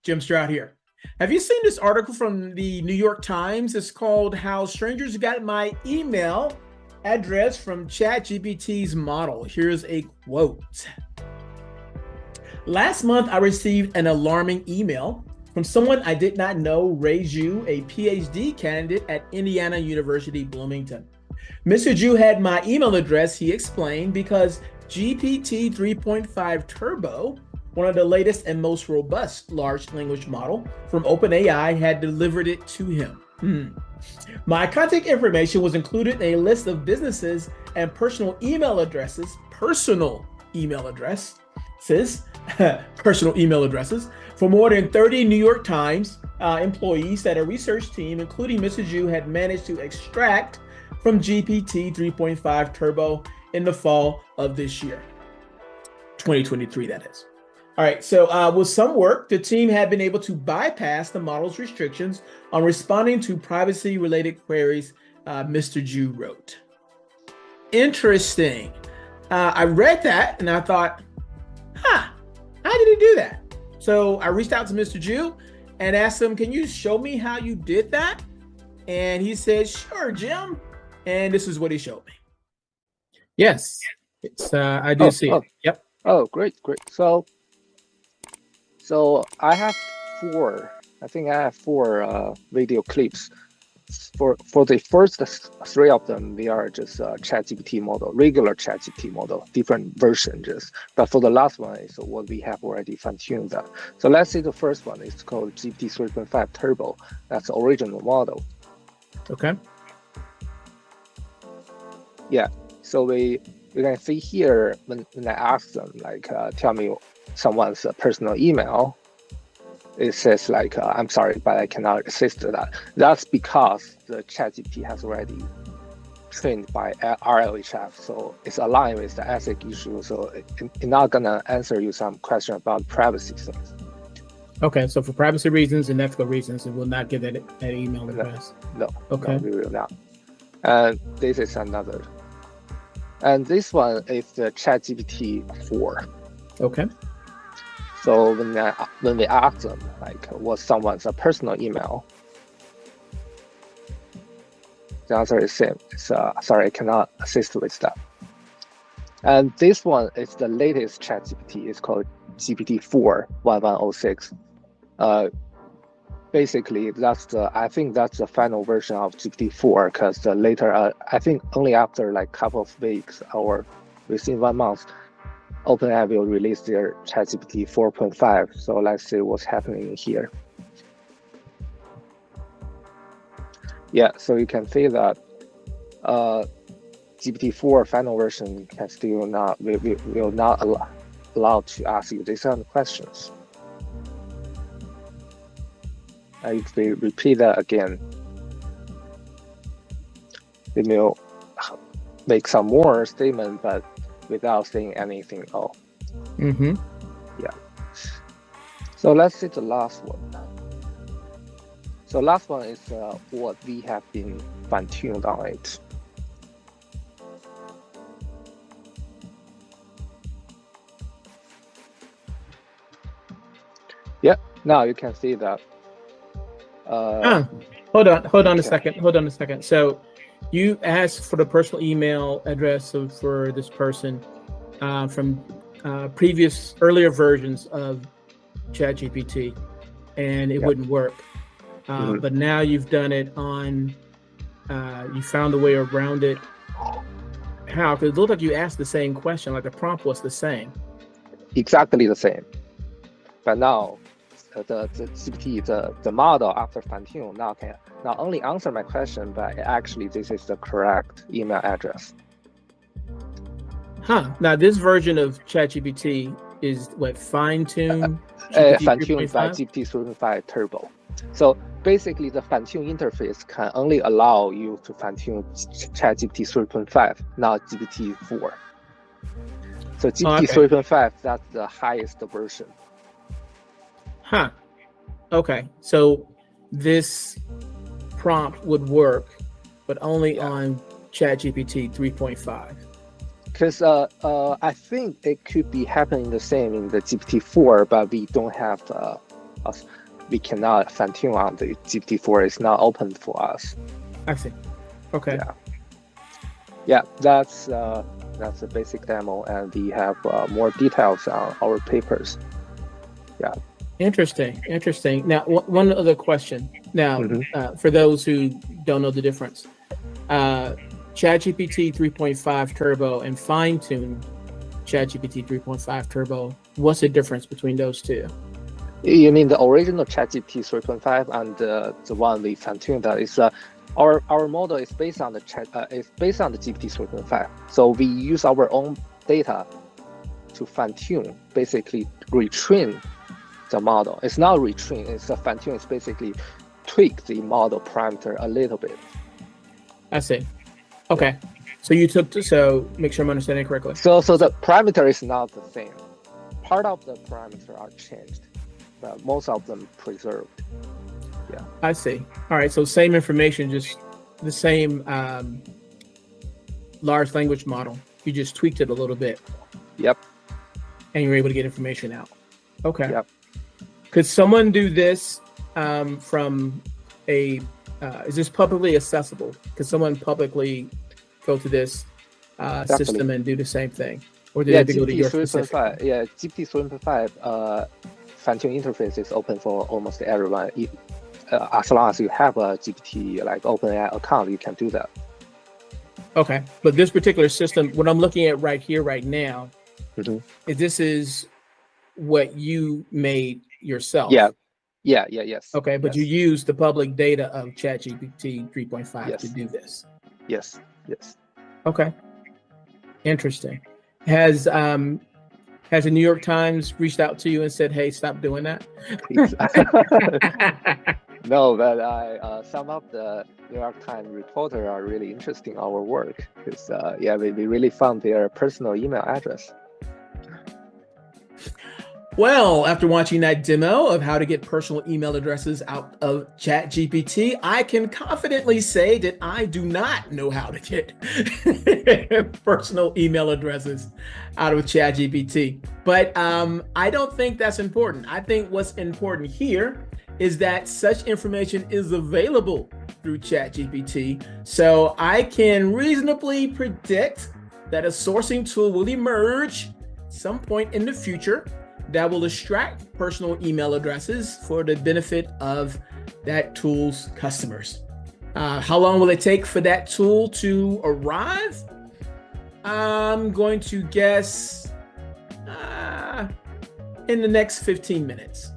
Jim Stroud here. Have you seen this article from the New York Times? It's called How Strangers Got My Email Address from ChatGPT's Model. Here's a quote. Last month, I received an alarming email from someone I did not know, Ray Zhu, a PhD candidate at Indiana University, Bloomington. Mr. Zhu had my email address, he explained, because GPT 3.5 Turbo, one of the latest and most robust large language model from OpenAI, had delivered it to him. My contact information was included in a list of businesses and personal email addresses for more than 30 New York Times employees that a research team, including Mr. Zhu, had managed to extract from GPT 3.5 Turbo in the fall of this year, 2023, that is. All right, so with some work, the team had been able to bypass the model's restrictions on responding to privacy-related queries, Mr. Zhu wrote. Interesting. I read that and I thought, how did he do that? So I reached out to Mr. Zhu and asked him, can you show me how you did that? And he said, sure, Jim. And this is what he showed me. Yes, it's I do see it. Yep. Oh, great. So I have four video clips. For the first three of them, they are just ChatGPT model, regular ChatGPT model, different versions. But for the last one is what we have already fine-tuned that. So let's say the first one is called GPT 3.5 Turbo. That's the original model. Okay. Yeah. So we can see here when I ask them, like, tell me someone's personal email, it says like, I'm sorry, but I cannot assist to that. That's because the ChatGPT has already trained by RLHF, so it's aligned with the ethic issue. So it's not gonna answer you some question about privacy things. Okay, so for privacy reasons and ethical reasons, it will not give that email address. No, okay, no, we will not. And this is another. And this one is the ChatGPT 4. Okay. So when we ask them, like, what's someone's personal email, the answer is same. It's sorry, I cannot assist with that. And this one is the latest ChatGPT. It's called GPT-4 1106. Basically, I think that's the final version of GPT-4, because later, I think only after like couple of weeks or within 1 month, OpenAI will release their ChatGPT 4.5. So let's see what's happening here. Yeah, so you can see that GPT-4 final version can still not will not allow to ask you these kind of questions. If we repeat that again, it will make some more statement, but without saying anything at all. Yeah. So let's see the last one. So last one is what we have been fine-tuned on it. Yeah, now you can see that. Hold on a second. So you asked for the personal email address for this person from earlier versions of ChatGPT, and it wouldn't work. But now you've done it on, you found a way around it. How? Because it looked like you asked the same question, like the prompt was the same. Exactly the same. But now the GPT, the model after fine-tune now can not only answer my question, but actually this is the correct email address. Now this version of ChatGPT is what, fine-tuned? Fine-tuned by GPT 3.5 Turbo. So basically the fine-tune interface can only allow you to fine-tune ChatGPT 3.5, not GPT-4. So GPT 3.5, that's the highest version. Okay, so this prompt would work, but only on ChatGPT 3.5. Because I think it could be happening the same in the GPT-4, but we don't have us. We cannot fine tune on the GPT-4. It's not open for us. I see. Okay. Yeah, that's a basic demo, and we have more details on our papers. Yeah. Interesting. Now, one other question. Now, for those who don't know the difference, ChatGPT 3.5 Turbo and fine-tuned ChatGPT 3.5 Turbo, what's the difference between those two? You mean the original ChatGPT 3.5 and the one we fine-tuned? That is our model is based on the GPT 3.5. So we use our own data to fine-tune, basically retrain the model. It's not retrain, it's a fine-tune. It's basically tweak the model parameter a little bit. I see. Okay. So make sure I'm understanding correctly. So the parameter is not the same. Part of the parameter are changed, but most of them preserved. Yeah. I see. All right. So same information, just the same large language model. You just tweaked it a little bit. Yep. And you're able to get information out. Okay. Yep. Could someone do this from a? Is this publicly accessible? Could someone publicly go to this system and do the same thing, or do they have to go to your specific? Yeah, GPT 3.5 fine-tune interface is open for almost everyone. As long as you have a GPT like OpenAI account, you can do that. Okay, but this particular system, what I'm looking at right here, right now, is what you made yourself. Yes. Okay, but you use the public data of ChatGPT 3.5 to do this. Yes. Okay. Interesting. Has the New York Times reached out to you and said, "Hey, stop doing that"? No, but some of the New York Times reporters are really interested in our work because we really found their personal email address. Well, after watching that demo of how to get personal email addresses out of ChatGPT, I can confidently say that I do not know how to get personal email addresses out of ChatGPT. But I don't think that's important. I think what's important here is that such information is available through ChatGPT. So I can reasonably predict that a sourcing tool will emerge some point in the future that will extract personal email addresses for the benefit of that tool's customers. How long will it take for that tool to arrive? I'm going to guess in the next 15 minutes.